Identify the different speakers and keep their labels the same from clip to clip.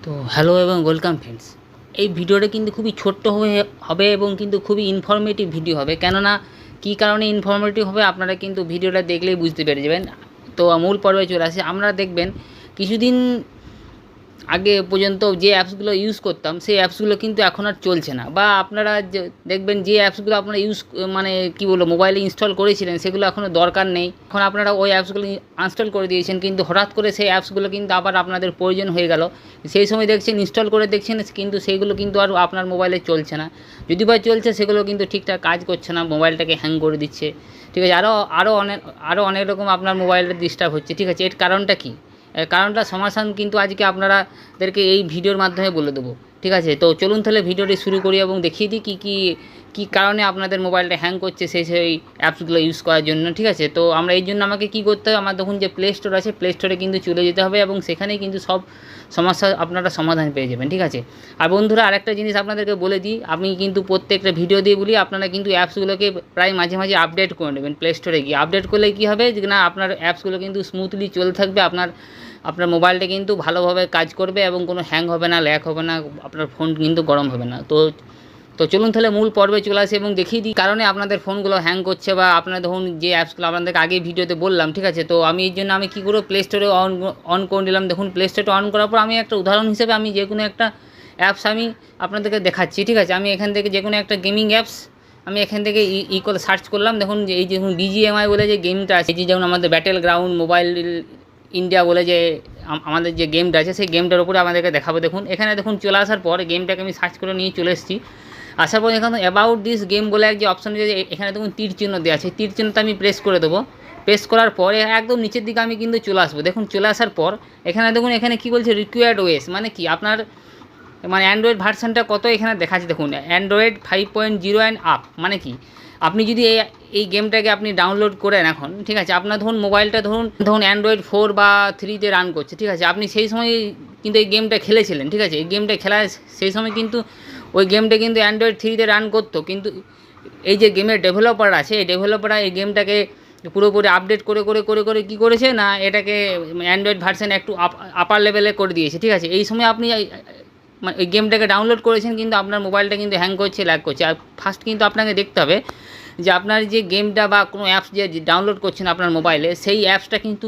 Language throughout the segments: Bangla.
Speaker 1: তো হ্যালো এবং ওয়েলকাম ফ্রেন্ডস। এই ভিডিওটা কিন্তু খুবই ছোট্ট হবে এবং কিন্তু খুবই ইনফরমেটিভ ভিডিও হবে। কেননা কী কারণে ইনফরমেটিভ হবে আপনারা কিন্তু ভিডিওটা দেখলেই বুঝতে পেরে যাবেন। তো মূল পর্বে চলে আসি। আমরা দেখবেন কিছুদিন আগে পর্যন্ত যে অ্যাপসগুলো ইউজ করতাম সেই অ্যাপসগুলো কিন্তু এখন আর চলছে না, বা আপনারা দেখবেন যে অ্যাপসগুলো আপনারা মানে কী বলবো মোবাইলে ইনস্টল করেছিলেন সেগুলো এখনও দরকার নেই। এখন আপনারা ওই অ্যাপসগুলো আনস্টল করে দিয়েছেন, কিন্তু হঠাৎ করে সেই অ্যাপসগুলো কিন্তু আবার আপনাদের প্রয়োজন হয়ে গেল। সেই সময় দেখছেন ইনস্টল করে দেখছেন কিন্তু সেইগুলো কিন্তু আর আপনার মোবাইলে চলছে না। যদি বা চলছে সেগুলো কিন্তু ঠিকঠাক কাজ করছে না, মোবাইলটাকে হ্যাং করে দিচ্ছে। ঠিক আছে, আরও অনেক রকম আপনার মোবাইলের ডিস্টার্ব হচ্ছে। ঠিক আছে, এর কারণটা কী? কারণটা সমাধান কিন্তু আজকে আপনাদেরকে এই ভিডিওর মাধ্যমে বলে দেবো। ঠিক আছে, তো চলুন তাহলে ভিডিওটি শুরু করি এবং দেখিয়ে দিই কী কারণে আপনাদের মোবাইলটা হ্যাং করছে সেই অ্যাপসগুলো ইউজ করার জন্য। ঠিক আছে, তো আমরা এই জন্য আমাকে কী করতে হবে, আমার দেখুন যে প্লে স্টোর আছে, প্লে স্টোরে কিন্তু চলে যেতে হবে এবং সেখানেই কিন্তু সব সমস্যার আপনারা সমাধান পেয়ে যাবেন। ঠিক আছে, আর বন্ধুরা আরেকটা জিনিস আপনাদেরকে বলে দিই, আমি কিন্তু প্রত্যেকটা ভিডিও দিয়ে বলি আপনারা কিন্তু অ্যাপসগুলোকে প্রায় মাঝে মাঝে আপডেট করে নেবেন। প্লে স্টোরে গিয়ে আপডেট করলে কী হবে যে না, আপনার অ্যাপসগুলো কিন্তু স্মুথলি চলতে থাকবে, আপনার মোবাইলটা কিন্তু ভালোভাবে কাজ করবে এবং কোনো হ্যাং হবে না, ল্যাগ হবে না, আপনার ফোন কিন্তু গরম হবে না। তো চলুন তাহলে মূল পর্বে চলে আসি এবং দেখিয়ে দিই কারণে আপনাদের ফোনগুলো হ্যাং করছে, বা আপনারা ধরুন যে অ্যাপসগুলো আপনাদেরকে আগে ভিডিওতে বললাম। ঠিক আছে, তো আমি এই জন্য আমি কী করবো, প্লে স্টোরে অন করে নিলাম। দেখুন প্লে স্টোরটা অন করার পর আমি একটা উদাহরণ হিসেবে আমি যে কোনো একটা অ্যাপস আমি আপনাদেরকে দেখাচ্ছি। ঠিক আছে, আমি এখান থেকে যে কোনো একটা গেমিং অ্যাপস আমি এখান থেকে করে সার্চ করলাম। দেখুন যে এই দেখুন BGMI বলে যে গেমটা আছে, যে যেমন আমাদের ব্যাটেল গ্রাউন্ড মোবাইল ইন্ডিয়া বলে যে আমাদের যে গেমটা আছে সেই গেমটার উপরে আমাদেরকে দেখাবো। দেখুন এখানে দেখুন চলে আসার পর গেমটাকে আমি সার্চ করে নিয়ে চলে এসেছি। আসার পর এখানে অ্যাবাউট দিস গেম বলে এক যে অপশন আছে, এখানে দেখুন তীর চিহ্ন দেওয়া আছে, তীর চিহ্নটা আমি প্রেস করে দেবো। প্রেস করার পরে একদম নিচের দিকে আমি কিন্তু চলে আসবো। দেখুন চলে আসার পর এখানে দেখুন এখানে কী বলছে, রিকোয়ার্ড ওএস মানে কি আপনার মানে অ্যান্ড্রয়েড ভার্সানটা কত এখানে দেখাচ্ছে। দেখুন অ্যান্ড্রয়েড 5.0 অ্যান্ড আপ, মানে কি আপনি যদি এই গেমটাকে আপনি ডাউনলোড করেন এখন, ঠিক আছে, আপনার ধরুন মোবাইলটা ধরুন অ্যান্ড্রয়েড 4 বা 3-তে রান করছে। ঠিক আছে, আপনি সেই সময় কিন্তু এই গেমটা খেলেছিলেন। ঠিক আছে, এই গেমটা খেলায় সেই সময় কিন্তু ওই গেমটা কিন্তু অ্যান্ড্রয়েড 3-তে রান করতো, কিন্তু এই যে গেমের ডেভেলপার আছে এই ডেভেলপাররা এই গেমটাকে পুরোপুরি আপডেট করে করে করে করে কী করেছে না, এটাকে অ্যান্ড্রয়েড ভার্সান একটু আপার লেভেলে করে দিয়েছে। ঠিক আছে, এই সময় আপনি মানে ওই গেমটাকে ডাউনলোড করেছেন কিন্তু আপনার মোবাইলটা কিন্তু হ্যাং করছে, ল্যাগ করছে। আর ফার্স্ট কিন্তু আপনাকে দেখতে হবে যে আপনার যে গেমটা বা কোনো অ্যাপস যে ডাউনলোড করছেন আপনার মোবাইলে, সেই অ্যাপসটা কিন্তু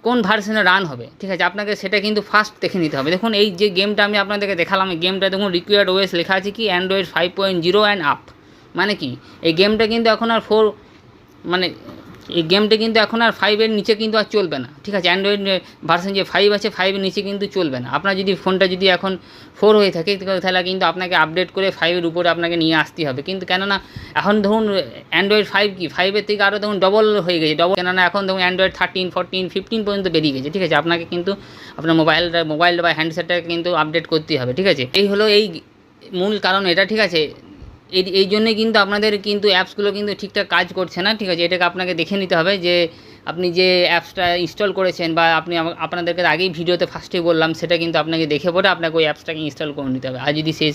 Speaker 1: কোন ভার্সনে রান হবে। ঠিক আছে, আপনাকে সেটা কিন্তু ফার্স্ট দেখে নিতে হবে। দেখুন এই যে গেমটা আমি আপনাদেরকে দেখালাম, এই গেমটা দেখুন রিকোয়ার্ড ওএস লেখা আছে কি অ্যান্ড্রয়েড 5.0 অ্যান্ড আপ, মানে কি এই গেমটা কিন্তু এখন আর মানে এই গেমটা কিন্তু এখন আর 5-এর নিচে কিন্তু আর চলবে না। ঠিক আছে, অ্যান্ড্রয়েড ভার্সন যে 5 আছে 5-এর নিচে কিন্তু চলবে না। আপনার যদি ফোনটা যদি এখন 4 হয়ে থাকে তাহলে কিন্তু আপনাকে আপডেট করে 5-এর উপরে আপনাকে নিয়ে আসতে হবে। কিন্তু কেননা এখন ধরুন অ্যান্ড্রয়েড 5 কি 5-এর থেকে আরও দেখুন ডবল হয়ে গেছে, কেননা এখন দেখুন অ্যান্ড্রয়েড 13, 14, 15 পর্যন্ত বেরিয়ে গেছে। ঠিক আছে, আপনাকে কিন্তু আপনার মোবাইল বা হ্যান্ডসেটটাকে কিন্তু আপডেট করতেই হবে। ঠিক আছে, এই হলো এই মূল কারণ এটা। ঠিক আছে, এই জন্যই কিন্তু আপনাদের কিন্তু অ্যাপসগুলো কিন্তু ঠিকঠাক কাজ করছে না। ঠিক আছে, এটাকে আপনাকে দেখে নিতে হবে যে আপনি যে অ্যাপসটা ইনস্টল করেছেন, বা আপনাদেরকে আগেই ভিডিওতে ফার্স্টেই বললাম, সেটা কিন্তু আপনাকে দেখে পড়ে আপনাকে ওই অ্যাপসটাকে ইনস্টল করে নিতে হবে। আর যদি সেই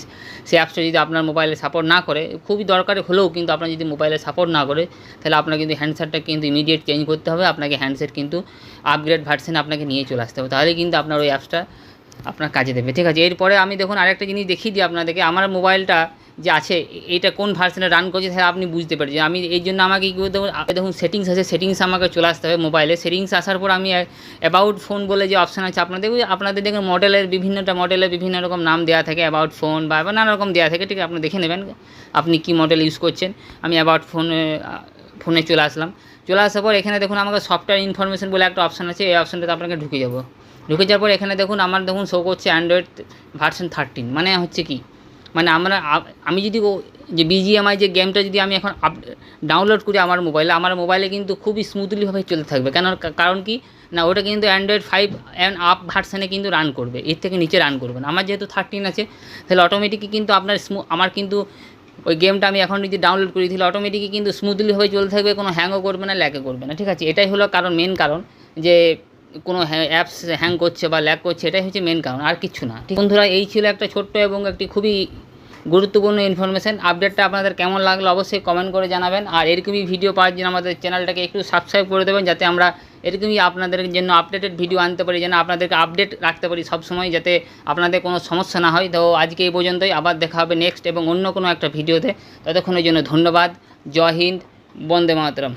Speaker 1: অ্যাপসটা যদি আপনার মোবাইলে সাপোর্ট না করে, খুবই দরকার হলেও কিন্তু আপনার যদি মোবাইলে সাপোর্ট না করে, তাহলে আপনার কিন্তু হ্যান্ডসেটটা কিন্তু ইমিডিয়েট চেঞ্জ করতে হবে। আপনাকে হ্যান্ডসেট কিন্তু আপগ্রেড ভার্সন আপনাকে নিয়ে চলে আসতে হবে, তাহলে কিন্তু আপনার ওই অ্যাপসটা আপনার কাজে দেবে। ঠিক আছে, এরপরে আমি দেখুন আরেকটা জিনিস দেখিয়ে দিই আপনাদেরকে, আমার মোবাইলটা যে আছে এটা কোন ভার্সনে রান করছে তাহলে আপনি বুঝতে পারছেন। আমি এই জন্য আমাকে কী করতে হবে, দেখুন সেটিংস আছে, সেটিংস আমাকে চলে আসতে হবে মোবাইলে। সেটিংস আসার পর আমি অ্যাবাউট ফোন বলে যে অপশান আছে আপনাদের দেখুন মডেলের বিভিন্ন রকম নাম দেওয়া থাকে, অ্যাবাউট ফোন বা নানা রকম দেওয়া থাকে। ঠিক আছে, আপনি দেখে নেবেন আপনি কী মডেল ইউজ করছেন। আমি অ্যাবাউট ফোনে চলে আসলাম। চলে আসার পর এখানে দেখুন আমাকে সফটওয়্যার ইনফরমেশন বলে একটা অপশান আছে, এই অপশানটাতে আপনাকে ঢুকে যাওয়ার পর এখানে দেখুন আমার শো করছে অ্যান্ড্রয়েড ভার্সন 13, মানে হচ্ছে কি মানে আমি যদি যে BGMI যে গেমটা যদি আমি এখন ডাউনলোড করি আমার মোবাইলে কিন্তু খুবই স্মুথলিভাবে চলতে থাকবে। কারণ কি না, ওটা কিন্তু অ্যান্ড্রয়েড 5 অ্যান্ড আপ ভার্সানে কিন্তু রান করবে, এর থেকে নিচে রান করবে না। আমার যেহেতু 13 আছে তাহলে অটোমেটিকই কিন্তু আমার কিন্তু ওই গেমটা আমি এখন যদি ডাউনলোড করি তাহলে অটোমেটিকই কিন্তু স্মুথলিভাবে চলতে থাকবে, কোনো হ্যাংও করবে না, ল্যাগও করবে না। ঠিক আছে, এটাই হলো মেন কারণ যে কোনো অ্যাপস হ্যাং করছে বা ল্যাগ করছে, এটাই হচ্ছে মেন কারণ, আর কিছু না। ঠিক বন্ধুরা, এই ছিল একটা ছোট্ট এবং একটি খুবই গুরুত্বপূর্ণ ইনফরমেশান। আপডেটটা আপনাদের কেমন লাগলো অবশ্যই কমেন্ট করে জানাবেন, আর এরকমই ভিডিও পাওয়ার জন্য আমাদের চ্যানেলটাকে একটু সাবস্ক্রাইব করে দেবেন, যাতে আমরা এরকমই আপনাদের জন্য আপডেটেড ভিডিও আনতে পারি, যেন আপনাদেরকে আপডেট রাখতে পারি সবসময়, যাতে আপনাদের কোনো সমস্যা না হয়। তো আজকে এই পর্যন্তই, আবার দেখা হবে নেক্সট এবং অন্য কোনো একটা ভিডিওতে। ততক্ষণের জন্য ধন্যবাদ। জয় হিন্দ, বন্দে মাতরম।